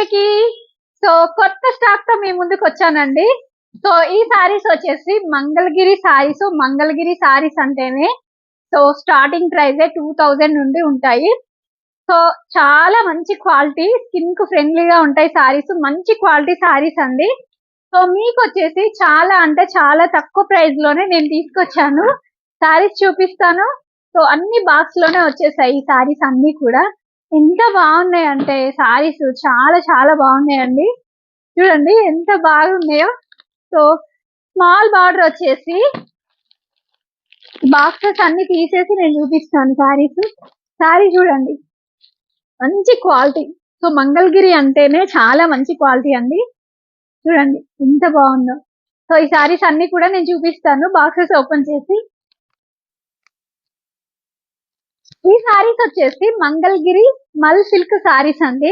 అందరికి. సో కొత్త స్టాక్ తో మీ ముందుకు వచ్చానండి. సో ఈ సారీస్ వచ్చేసి మంగళగిరి సారీస్. మంగళగిరి సారీస్ అంటేనే సో స్టార్టింగ్ ప్రైస్ 2000 నుండి ఉంటాయి. సో చాలా మంచి క్వాలిటీ, స్కిన్ కు ఫ్రెండ్లీగా ఉంటాయి సారీస్. మంచి క్వాలిటీ సారీస్ అండి. సో మీకు వచ్చేసి చాలా అంటే చాలా తక్కువ ప్రైస్ లోనే నేను తీసుకొచ్చాను. సారీస్ చూపిస్తాను. సో అన్ని బాక్స్ లోనే వచ్చేసాయి ఈ సారీస్ అన్ని కూడా. ఎంత బాగున్నాయి అంటే సారీస్ చాలా చాలా బాగున్నాయండి. చూడండి ఎంత బాగున్నాయో. సో స్మాల్ బార్డర్ వచ్చేసి బాక్సెస్ అన్ని తీసేసి నేను చూపిస్తాను సారీస్. సారీ చూడండి మంచి క్వాలిటీ. సో మంగళగిరి అంటేనే చాలా మంచి క్వాలిటీ అండి. చూడండి ఎంత బాగుందో. సో ఈ సారీస్ అన్ని కూడా నేను చూపిస్తాను బాక్సెస్ ఓపెన్ చేసి. ఈ సారీస్ వచ్చేసి మంగళగిరి మల్ సిల్క్ సారీస్ అండి.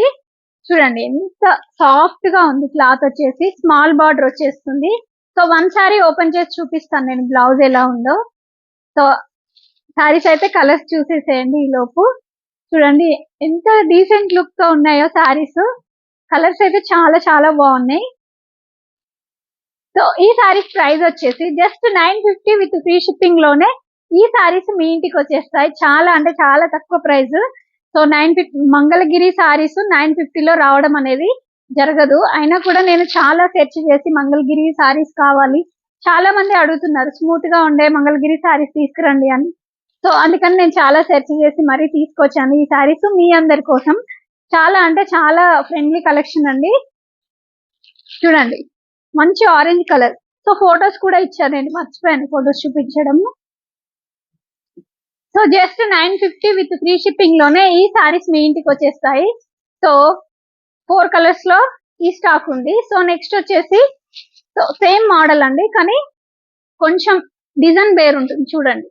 చూడండి ఎంత సాఫ్ట్ గా ఉంది క్లాత్ వచ్చేసి. స్మాల్ బార్డర్ వచ్చేస్తుంది. సో వన్ సారీ ఓపెన్ చేసి చూపిస్తాను నేను బ్లౌజ్ ఎలా ఉందో. సో సారీస్ అయితే కలర్స్ చూసేసేయండి ఈ లోపు. చూడండి ఎంత డీసెంట్ లుక్ తో ఉన్నాయో సారీస్. కలర్స్ అయితే చాలా చాలా బాగున్నాయి. సో ఈ సారీస్ ప్రైస్ వచ్చేసి జస్ట్ 950 విత్ ఫ్రీ షిప్పింగ్ లోనే ఈ సారీస్ మీ ఇంటికి వచ్చేస్తాయి. చాలా అంటే చాలా తక్కువ ప్రైస్. సో 950 మంగళగిరి సారీస్ 950 లో రావడం అనేది జరగదు. అయినా కూడా నేను చాలా సెర్చ్ చేసి మంగళగిరి సారీస్ కావాలి, చాలా మంది అడుగుతున్నారు స్మూత్ గా ఉండే మంగళగిరి సారీస్ తీసుకురండి అని. సో అందుకని నేను చాలా సెర్చ్ చేసి మరీ తీసుకొచ్చాను ఈ సారీస్ మీ అందరి కోసం. చాలా అంటే చాలా ఫ్రెండ్లీ కలెక్షన్ అండి. చూడండి మంచి ఆరెంజ్ కలర్. సో ఫొటోస్ కూడా ఇచ్చాను నేను, మర్చిపోయాను ఫొటోస్ చూపించడము. So just 950 with free shipping లోనే ఈ సారీస్ మీ ఇంటికి వచ్చేస్తాయి. సో 4 కలర్స్ లో ఈ స్టాక్ ఉంది. సో నెక్స్ట్ వచ్చేసి సో సేమ్ మోడల్ అండి, కానీ కొంచెం డిజైన్ వేరు ఉంటుంది చూడండి.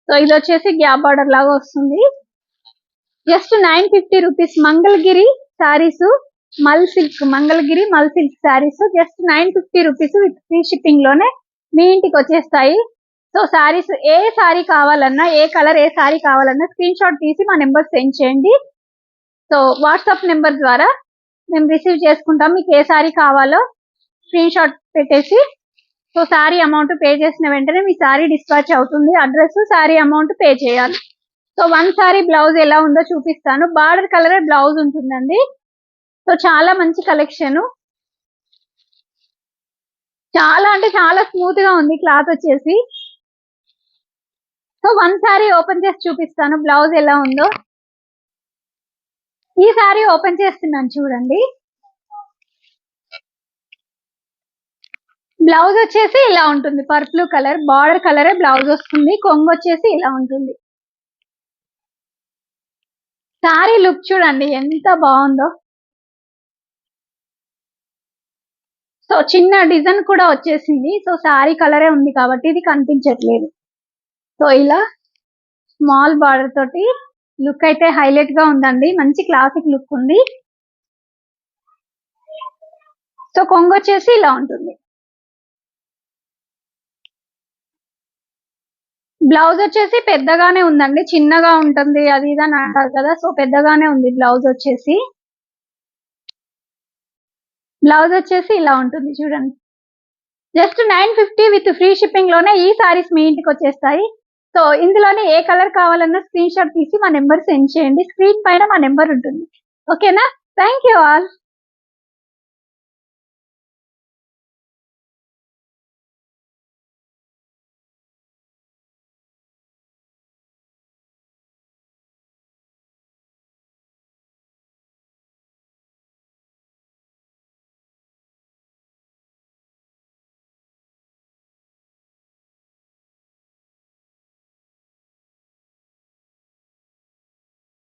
సో ఇది వచ్చేసి గ్యాప్ బార్డర్ లాగా వస్తుంది. జస్ట్ 950 రూపీస్ మంగళగిరి సారీస్ మల్ సిల్క్. మంగళగిరి మల్ silk saris just 950 rupees with free shipping లోనే మీ ఇంటికి వచ్చేస్తాయి. సో సారీస్ ఏ సారీ కావాలన్నా, ఏ కలర్ ఏ సారీ కావాలన్నా స్క్రీన్ షాట్ తీసి మా నెంబర్ సెండ్ చేయండి. సో వాట్సాప్ నెంబర్ ద్వారా మేము రిసీవ్ చేసుకుంటాం. మీకు ఏ సారీ కావాలో స్క్రీన్ షాట్ పెట్టేసి సో సారీ అమౌంట్ పే చేసిన వెంటనే మీ సారీ డిస్పాచ్ అవుతుంది. అడ్రస్, సారీ అమౌంట్ పే చేయాలి. సో వన్ సారీ బ్లౌజ్ ఎలా ఉందో చూపిస్తాను. బార్డర్ కలర్ బ్లౌజ్ ఉంటుందండి. సో చాలా మంచి కలెక్షన్. చాలా అంటే చాలా స్మూత్ గా ఉంది క్లాత్ వచ్చేసి. సో వన్ సారీ ఓపెన్ చేసి చూపిస్తాను బ్లౌజ్ ఎలా ఉందో. ఈ సారీ ఓపెన్ చేస్తున్నాను చూడండి. బ్లౌజ్ వచ్చేసి ఇలా ఉంటుంది. పర్పుల్ కలర్ బార్డర్ కలరే బ్లౌజ్ వస్తుంది. కొంగు వచ్చేసి ఇలా ఉంటుంది. సారీ లుక్ చూడండి ఎంత బాగుందో. సో చిన్న డిజైన్ కూడా వచ్చేసింది. సో సారీ కలరే ఉంది కాబట్టి ఇది కనిపించట్లేదు. సో ఇలా స్మాల్ బార్డర్ తోటి లుక్ అయితే హైలైట్ గా ఉందండి. మంచి క్లాసిక్ లుక్ ఉంది. సో కొంగు వచ్చేసి ఇలా ఉంటుంది. బ్లౌజ్ వచ్చేసి పెద్దగానే ఉందండి, చిన్నగా ఉంటుంది అది ఇది అని అంటారు కదా. సో పెద్దగానే ఉంది బ్లౌజ్ వచ్చేసి. బ్లౌజ్ వచ్చేసి ఇలా ఉంటుంది చూడండి. జస్ట్ 950 విత్ ఫ్రీ షిప్పింగ్ లోనే ఈ సారీస్ మీ ఇంటికి వచ్చేస్తాయి. సో ఇందులోనే ఏ కలర్ కావాలన్నా స్క్రీన్ షాట్ తీసి మా నెంబర్ సెండ్ చేయండి. స్క్రీన్ పైన మా నెంబర్ ఉంటుంది. ఓకేనా? Thank you all.